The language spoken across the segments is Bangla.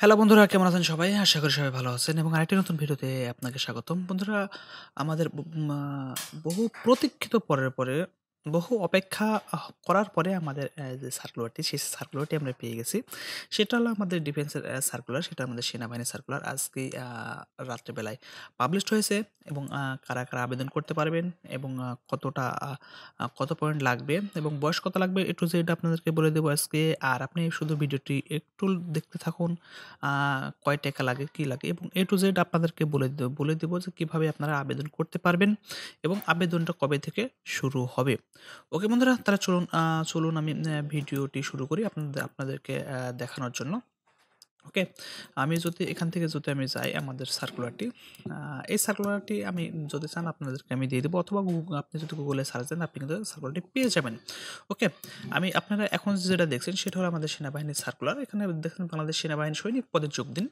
হ্যালো বন্ধুরা, কেমন আছেন সবাই? আশা করি সবাই ভালো আছেন এবং আরেকটি নতুন ভিডিওতে আপনাকে স্বাগতম। বন্ধুরা, আমাদের বহু প্রতীক্ষিত পরে বহু অপেক্ষা করার পরে আমাদের যে সার্কুলারটি, সেই সার্কুলারটি আমরা পেয়ে গেছি। সেটা হলো আমাদের ডিফেন্সের সার্কুলার, সেটা আমাদের সেনাবাহিনীর সার্কুলার। আজকেই রাত্রেবেলায় পাবলিশড হয়েছে এবং কারা আবেদন করতে পারবেন এবং কতটা কত পয়েন্ট লাগবে এবং বয়স কত লাগবে A to Z আপনাদেরকে বলে দেবো আজকে। আর আপনি শুধু ভিডিওটি একটু দেখতে থাকুন। আ কয় টাকা লাগে, কি লাগে এবং A to Z আপনাদেরকে বলে দেব যে কিভাবে আপনারা আবেদন করতে পারবেন এবং আবেদনটা কবে থেকে শুরু হবে। ওকে বন্ধুরা, তাহলে চলুন আমি ভিডিওটি শুরু করি আপনাদেরকে দেখানোর জন্য। ওকে? আমি যদি এখান থেকে আমি যাই আমাদের সার্কুলারটি, আ এই সার্কুলারটি আমি যদি চান আপনাদেরকে আমি দিয়ে দেব, অথবা আপনি যদি গুগলে সার্চ দেন আপনি কিন্তু সার্কুলারটি পেয়ে যাবেন। ওকে? আপনারা এখন যেটা দেখছেন সেটা হলো আমাদের সেনাবাহিনীর সার্কুলার। এখানে দেখেন বাংলাদেশ সেনাবাহিনী সৈনিক পদে যোগ দিন।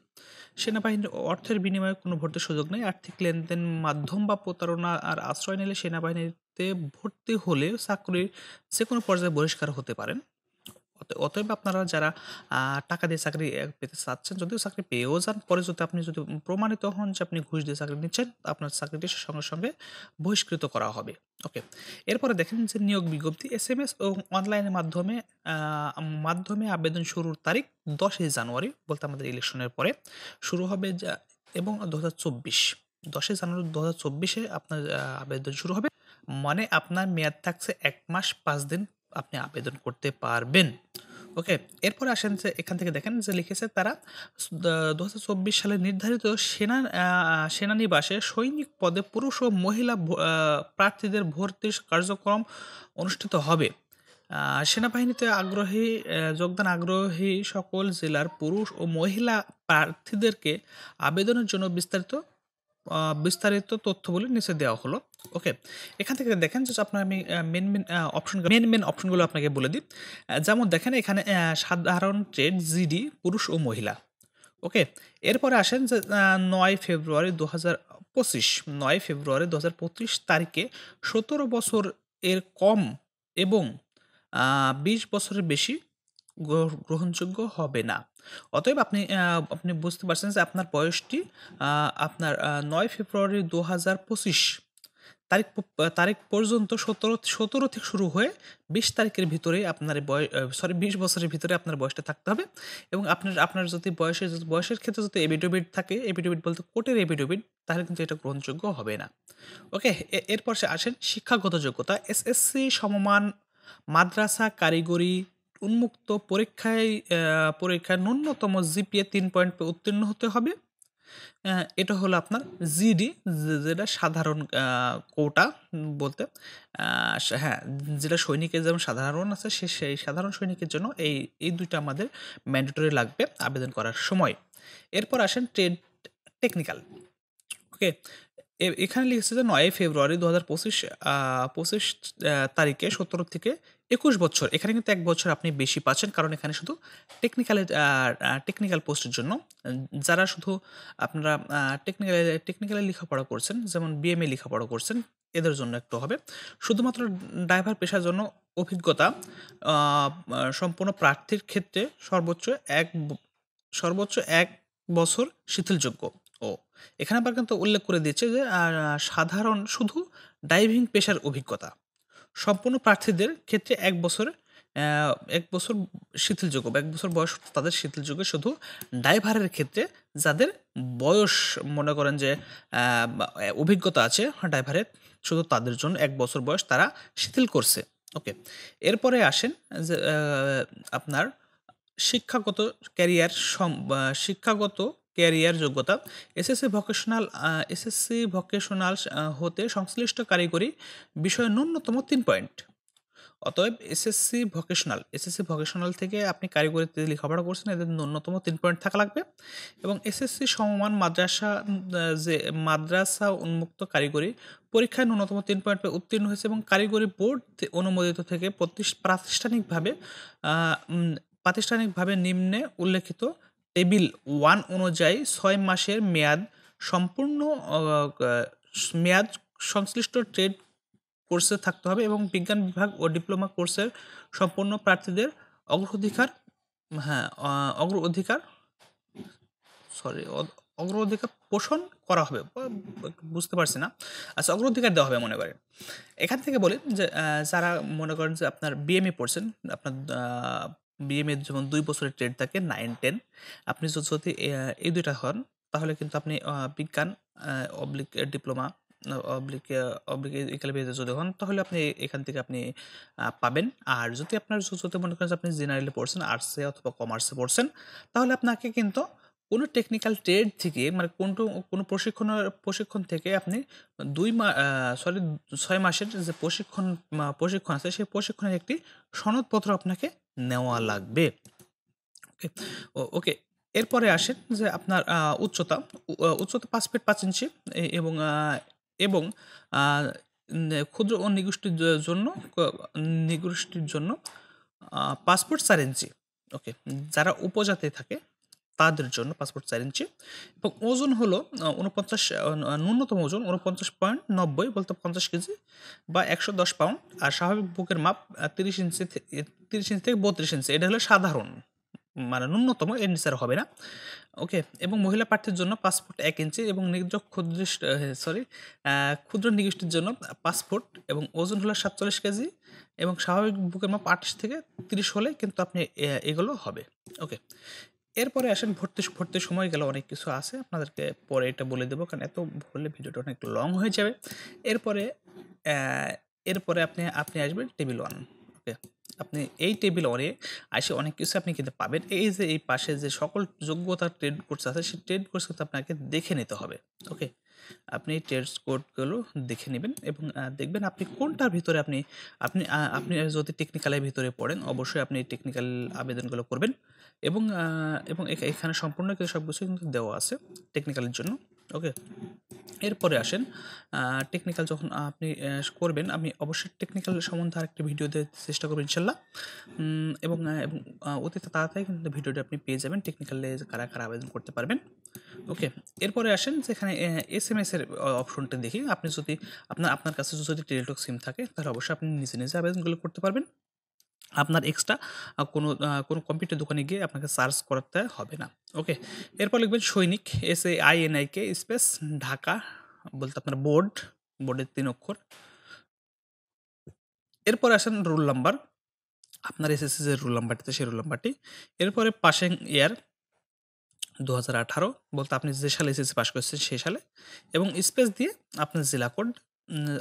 সেনাবাহিনীর অর্থের বিনিময়ে কোনো ভর্তির সুযোগ নেই। আর্থিক লেনদেন, মাধ্যম বা প্রতারণা আর আশ্রয় নিলে সেনাবাহিনীতে ভর্তি হলে চাকরির যেকোনো পর্যায়ে বহিষ্কার হতে পারেন। অতএব আপনারা যারা টাকা দিয়ে চাকরি পেতে চাচ্ছেন, যদিও চাকরি পেয়েও যান, পরে যদি প্রমাণিত হন যে আপনি ঘুষ দিয়ে চাকরি নিচ্ছেন, আপনার চাকরিটি সঙ্গে বহিষ্কৃত করা হবে। ওকে। এরপরে দেখেন যে নিয়োগ বিজ্ঞপ্তি SMS ও অনলাইনের মাধ্যমে আবেদন শুরুর তারিখ 10ই জানুয়ারি, বলতে আমাদের ইলেকশনের পরে শুরু হবে এবং 2024 10ই জানুয়ারি 2024 এ আপনার আবেদন শুরু হবে। মানে আপনার মেয়াদ থাকছে ১ মাস ৫ দিন আপনি আবেদন করতে পারবেন। ওকে। এরপরে আসেন যে এখান থেকে দেখেন যে লিখেছে তারা ২০২৪ সালে নির্ধারিত সেনানিবাসে সৈনিক পদে পুরুষ ও মহিলা প্রার্থীদের ভর্তির কার্যক্রম অনুষ্ঠিত হবে। সেনাবাহিনীতে যোগদান আগ্রহী সকল জেলার পুরুষ ও মহিলা প্রার্থীদেরকে আবেদনের জন্য বিস্তারিত তথ্যগুলি নিচে দেওয়া হলো। ওকে। এখান থেকে দেখেন যে আপনার আমি মেন অপশনগুলো আপনাকে বলে দিই। যেমন দেখেন এখানে সাধারণ ট্রেড জিডি পুরুষ ও মহিলা। ওকে। এরপরে আসেন যে ৯ ফেব্রুয়ারি ২০২৫ ৯ ফেব্রুয়ারি ২০২৫ তারিখে ১৭ বছর এর কম এবং ২০ বছরের বেশি গ্রহণযোগ্য হবে না। অতএব আপনি বুঝতে পারছেন যে আপনার বয়সটি আপনার ৯ ফেব্রুয়ারি ২০২৫ তারিখ পর্যন্ত ১৭ থেকে শুরু হয়ে ২০ তারিখের ভিতরে আপনার ২০ বছরের ভিতরে আপনার বয়সটা থাকতে হবে এবং আপনার যদি বয়সের ক্ষেত্রে যদি এফিডেভিট থাকে, এফিডেভিট বলতে কোর্টের এফিডেভিট, তাহলে কিন্তু এটা গ্রহণযোগ্য হবে না। ওকে। এরপর আসেন শিক্ষাগত যোগ্যতা। SSC সমমান মাদ্রাসা কারিগরি উন্মুক্ত পরীক্ষায় ন্যূনতম জিপিএ ৩ পয়েন্ট পেয়ে উত্তীর্ণ হতে হবে। এটা হলো আপনার জিডি, যেটা সাধারণ কোটা বলতে হ্যাঁ, যেটা সৈনিকের যেমন সাধারণ আছে, সেই সাধারণ সৈনিকের জন্য এই ২ টা আমাদের ম্যান্ডেটরি লাগবে আবেদন করার সময়। এরপর আসেন টেকনিক্যাল। ওকে। এখানে লিখেছে যে ৯ ফেব্রুয়ারি ২০২৫ ২৫ তারিখে ১৭ থেকে ২১ বছর। এখানে কিন্তু ১ বছর আপনি বেশি পাচ্ছেন। কারণ এখানে শুধু টেকনিক্যাল পোস্টের জন্য যারা শুধু আপনারা টেকনিক্যালি লেখাপড়া করছেন, যেমন বিএমএ লেখাপড়া করছেন, এদের জন্য একটু হবে। শুধুমাত্র ড্রাইভার পেশার জন্য অভিজ্ঞতা আ আ সম্পন্ন প্রার্থীর ক্ষেত্রে সর্বোচ্চ ১ বছর শিথিলযোগ্য। ও এখানে আবার কিন্তু উল্লেখ করে দিয়েছে যে শুধু ডাইভিং পেশার অভিজ্ঞতা। সম্পূর্ণ প্রার্থীদের ক্ষেত্রে ১ বছর শিথিলযোগ্য বা ১ বছর বয়স তাদের শিথিলযোগ্য, শুধু ড্রাইভারের ক্ষেত্রে যাদের বয়স মনে করেন যে আ বা অভিজ্ঞতা আছে ড্রাইভারের, শুধু তাদের জন্য ১ বছর বয়স তারা শিথিল করছে। ওকে। এরপরে আসেন যে আপনার শিক্ষাগত শিক্ষাগত ক্যারিয়ার যোগ্যতা। এসএসসি ভোকেশনাল হতে সংশ্লিষ্ট কারিগরি বিষয়ে ন্যূনতম ৩ পয়েন্ট। অতএব এসএসসি ভোকেশনাল থেকে আপনি কারিগরিতে লেখাপড়া করছেন, এদের ন্যূনতম ৩ পয়েন্ট থাকা লাগবে এবং এসএসসি সমমান মাদ্রাসা উন্মুক্ত কারিগরি পরীক্ষায় ন্যূনতম ৩ পয়েন্ট পেয়ে উত্তীর্ণ হয়েছে এবং কারিগরি বোর্ড অনুমোদিত থেকে প্রাতিষ্ঠানিকভাবে নিম্নে উল্লেখিত টেবিল 1 অনুযায়ী ৬ মাসের সম্পূর্ণ অ কা মেয়াদ সংশ্লিষ্ট ট্রেড কোর্সে থাকতে হবে এবং বিজ্ঞান বিভাগ ও ডিপ্লোমা কোর্সের সম্পন্ন প্রার্থীদের অগ্রাধিকার সরি অগ্রাধিকার পোষণ করা হবে, বুঝতে পারছি না। আচ্ছা, অগ্রাধিকার দেওয়া হবে মনে করেন। এখান থেকে বলি যে যারা মনে করেন যে আপনার বিএমএ পড়ছেন, আপনার বিএমএ যেমন 2 বছরের ট্রেড থাকে 9-10, আপনি যদি এই দুইটা হন তাহলে কিন্তু আপনি বিজ্ঞান অবলিক ডিপ্লোমা অবলিক অবলিক একাডেমিতে যদি হন তাহলে আপনি এখান থেকে আপনি পাবেন। আর যদি আপনার যদি মনে করেন যে আপনি জেনারেলে পড়ছেন, আর্টসে অথবা কমার্সে পড়ছেন, তাহলে আপনাকে কিন্তু কোনো টেকনিক্যাল ট্রেড থেকে মানে কোনো প্রশিক্ষণ থেকে আপনি 6 মাসের যে প্রশিক্ষণ আছে সেই প্রশিক্ষণের একটি সনদপত্র আপনাকে নেওয়া লাগবে। ওকে, ওকে। এরপরে আসেন যে আপনার উচ্চতা 5 ফিট 5 ইঞ্চি এবং এবং আ ক্ষুদ্র ও নিগোষ্ঠীর জন্য পাসপোর্ট 4 ইঞ্চি। ওকে। যারা উপজাতি থাকে তাদের জন্য পাসপোর্ট 4 ইঞ্চি এবং ওজন হলো ৪৯ ন্যূনতম ওজন ৪৯.৯০ বলতে ৫০ কেজি বা ১১০ পাউন্ড। আর স্বাভাবিক বুকের মাপ ৩০ ইঞ্চি থেকে ৩২ ইঞ্চি। এটা হলো সাধারণ, মানে ন্যূনতম, এর নিচে আর হবে না। ওকে। এবং মহিলা প্রার্থীর জন্য পাসপোর্ট ১ ইঞ্চি এবং ক্ষুদ্র নিগোষ্ঠীর জন্য পাসপোর্ট এবং ওজন হলো ৪৭ কেজি এবং স্বাভাবিক বুকের মাপ ২৮ থেকে ৩০ হলে কিন্তু আপনি এগুলো হবে। ওকে। এরপরে আসেন ভর্তির সময় গেলে অনেক কিছু আছে, আপনাদেরকে পরে এটা বলে দেবো, কারণ এত বললে ভিডিওটা অনেক লং হয়ে যাবে। এরপরে এরপরে আপনি আসবেন টেবিল 1। ওকে। আপনি এই টেবিল 1 এ এসে অনেক কিছু আপনি কিন্তু পাবেন। এই যে এই পাশে যে সকল যোগ্যতার ট্রেড কোর্স আছে সেই ট্রেড কোর্স কিন্তু আপনাকে দেখে নিতে হবে। ওকে। আপনি ট্রেডস কোডগুলো দেখে নেবেন এবং দেখবেন আপনি কোনটার ভিতরে আপনি আপনি আপনি যদি টেকনিক্যালের ভিতরে পড়েন অবশ্যই আপনি টেকনিক্যাল আবেদনগুলো করবেন এবং এখানে সম্পূর্ণ কিছু সবকিছু কিন্তু দেওয়া আছে টেকনিক্যালের জন্য। ওকে। এরপরে আসেন টেকনিক্যাল যখন আপনি করবেন, আমি অবশ্যই টেকনিক্যাল সম্বন্ধে আরেকটি ভিডিও দেওয়ার চেষ্টা করব ইনশাল্লাহ। এবং অতি তাড়াতাড়ি কিন্তু ভিডিওটি আপনি পেয়ে যাবেন টেকনিক্যালে কারা কারা আবেদন করতে পারবেন। ওকে। এরপরে আসেন যেখানে SMS এর অপশনটা দেখি। আপনি যদি আপনার কাছে যদি টেলিটক সিম থাকে তাহলে অবশ্যই আপনি নিজে আবেদনগুলো করতে পারবেন। আপনার এক্সট্রা কোনো কম্পিউটার দোকানে গিয়ে আপনাকে সার্চ করতে হবে না। ওকে। এরপর লিখবেন সৈনিক, SAINIK স্পেস ঢাকা বলতে আপনার বোর্ডের ৩ অক্ষর। এরপরে আসেন রোল নাম্বার, আপনার SSC যে রোল নাম্বারটিতে সেই রোল নাম্বারটি। এরপরে পাসিং ইয়ার ২০১৮ বলতে আপনি যে সালে SSC পাস করেছেন সেই সালে এবং স্পেস দিয়ে আপনার জেলা কোড,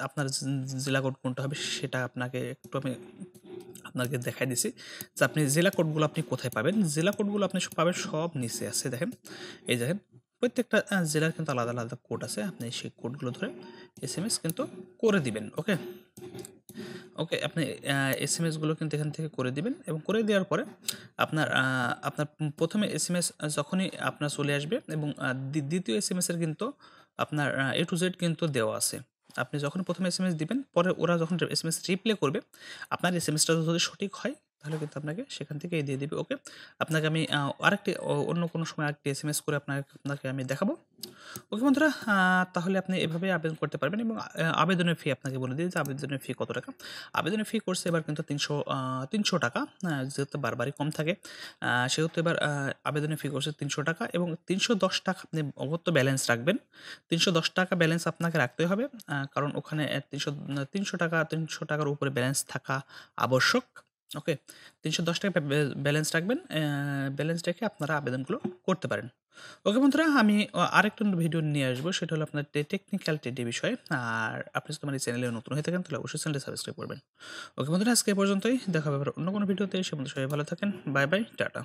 আপনার জেলা কোড কোনটা হবে সেটা আপনাকে একটু আমি আপনাকে দেখাই দিছি যে আপনি জেলা কোডগুলো আপনি কোথায় পাবেন। জেলা কোডগুলো আপনি পাবেন সব নিচে আছে, দেখেন, এই দেখেন প্রত্যেকটা জেলার কিন্তু আলাদা আলাদা কোড আছে। আপনি সেই কোডগুলো ধরে SMS কিন্তু করে দিবেন। ওকে। ওকে। আপনি SMS গুলো কিন্তু এখান থেকে করে দিবেন এবং করে দেওয়ার পরে আপনার প্রথমে SMS যখনই আপনার চলে আসবে এবং দ্বিতীয় SMS এর কিন্তু আপনার A to Z কিন্তু দেওয়া আছে। আপনি যখন প্রথমে SMS দিবেন পরে ওরা যখন SMS রিপ্লে করবে আপনার SMSটা যদি সঠিক হয় তাহলে কিন্তু আপনাকে সেখান থেকেই দিয়ে দিবে। ওকে। আপনাকে আমি আরেকটি অন্য কোনো সময় আরেকটি SMS করে আপনাকে আমি দেখাবো। ওকে বন্ধুরা, তাহলে আপনি এভাবে আবেদন করতে পারবেন এবং আবেদনের ফি আপনাকে বলে দিই যে আবেদনের ফি কত টাকা। আবেদনের ফি করছে এবার কিন্তু ৩০০ টাকা। যেহেতু বারবারই কম থাকে সেহেতু এবার আবেদনের ফি করছে ৩০০ টাকা এবং ৩১০ টাকা আপনি অগত্য ব্যালেন্স রাখবেন। ৩১০ টাকা ব্যালেন্স আপনাকে রাখতে হবে, কারণ ওখানে ৩০০ টাকার উপরে ব্যালেন্স থাকা আবশ্যক। ওকে। ৩১০ টাকা ব্যালেন্স রাখবেন। ব্যালেন্স রেখে আপনারা আবেদনগুলো করতে পারেন। ওকে বন্ধুরা, আমি আরেকটা ভিডিও নিয়ে আসবো, সেটা হলো আপনার টেকনিক্যাল ট্রেডের বিষয়ে। আর আপনি যদি আমার এই চ্যানেলে নতুন হয়ে থাকেন তাহলে অবশ্যই চ্যানেলটি সাবস্ক্রাইব করবেন। ওকে বন্ধুরা, আজকে এ পর্যন্তই, দেখা হবে আবার অন্য কোনো ভিডিওতে। সে পর্যন্ত সবাই ভালো থাকেন। Bye bye, tata.